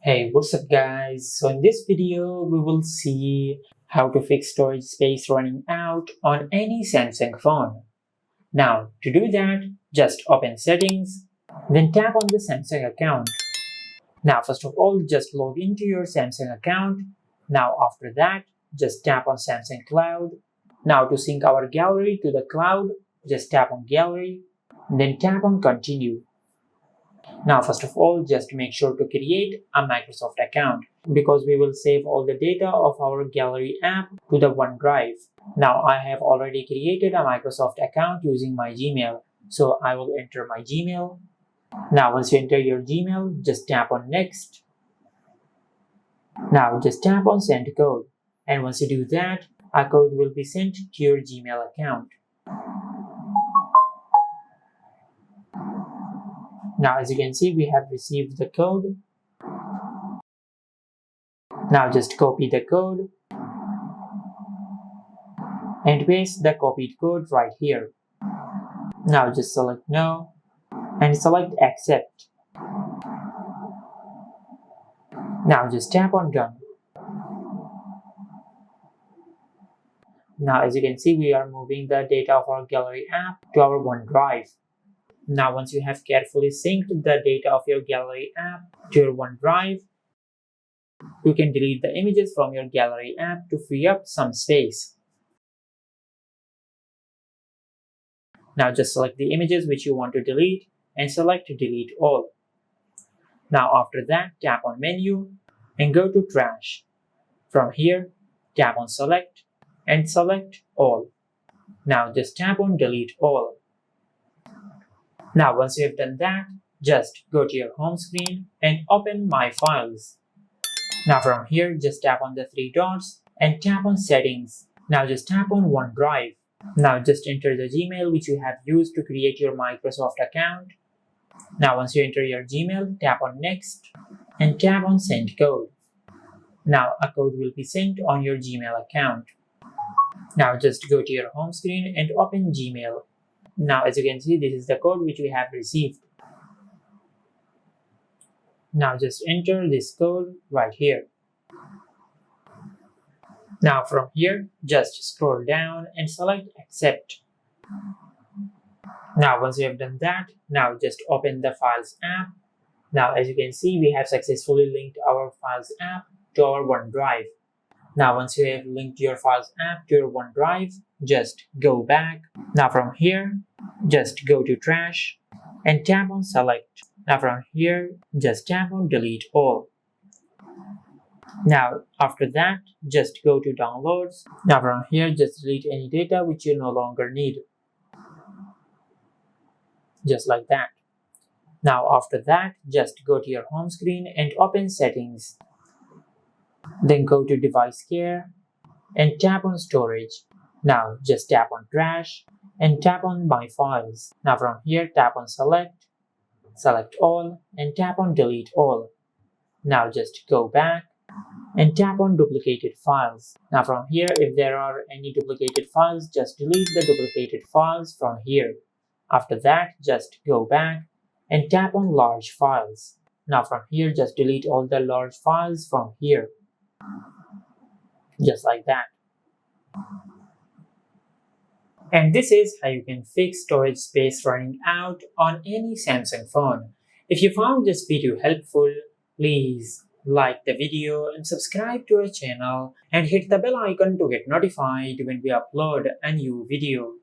Hey, what's up guys? So in this video, we will see how to fix storage space running out on any Samsung phone. Now, to do that, just open settings, then tap on the Samsung account. Now, first of all, just log into your Samsung account. Now, after that, just tap on Samsung Cloud. Now, to sync our gallery to the cloud, just tap on Gallery, then tap on Continue. Now, first of all, just make sure to create a Microsoft account because we will save all the data of our gallery app to the OneDrive. Now, I have already created a Microsoft account using my Gmail. So I will enter my Gmail. Now, once you enter your Gmail, just tap on Next. Now, just tap on Send Code. And once you do that, a code will be sent to your Gmail account. Now, as you can see, we have received the code. Now, just copy the code and paste the copied code right here. Now, just select No and select Accept. Now, just tap on Done. Now, as you can see, we are moving the data of our gallery app to our OneDrive. Now, once you have carefully synced the data of your gallery app to your OneDrive, you can delete the images from your gallery app to free up some space. Now, just select the images which you want to delete and select Delete All. Now, after that, tap on Menu and go to Trash. From here, tap on Select and select All. Now, just tap on Delete All. Now, once you have done that, just go to your home screen and open My Files. Now, from here, just tap on the three dots and tap on Settings. Now, just tap on OneDrive. Now, just enter the Gmail which you have used to create your Microsoft account. Now, once you enter your Gmail, tap on Next and tap on Send Code. Now, a code will be sent on your Gmail account. Now, just go to your home screen and open Gmail. Now, as you can see, this is the code which we have received. Now, just enter this code right here. Now, from here, just scroll down and select Accept. Now, once you have done that, now just open the Files app. Now, as you can see, we have successfully linked our Files app to our OneDrive. Now, once you have linked your Files app to your OneDrive, just go back. Now, from here, just go to Trash and tap on Select. Now, from here, just tap on Delete All. Now, after that, just go to Downloads. Now, from here, just delete any data which you no longer need. Just like that. Now, after that, just go to your home screen and open Settings. Then go to Device Care and tap on Storage. Now, just tap on Trash and tap on My Files. Now, from here, tap on Select, select All, and tap on Delete All. Now, just go back and tap on Duplicated Files. Now, from here, if there are any duplicated files, just delete the duplicated files from here. After that, just go back and tap on Large Files. Now, from here, just delete all the large files from here. Just like that. And this is how you can fix storage space running out on any Samsung phone. If you found this video helpful, please like the video and subscribe to our channel and hit the bell icon to get notified when we upload a new video.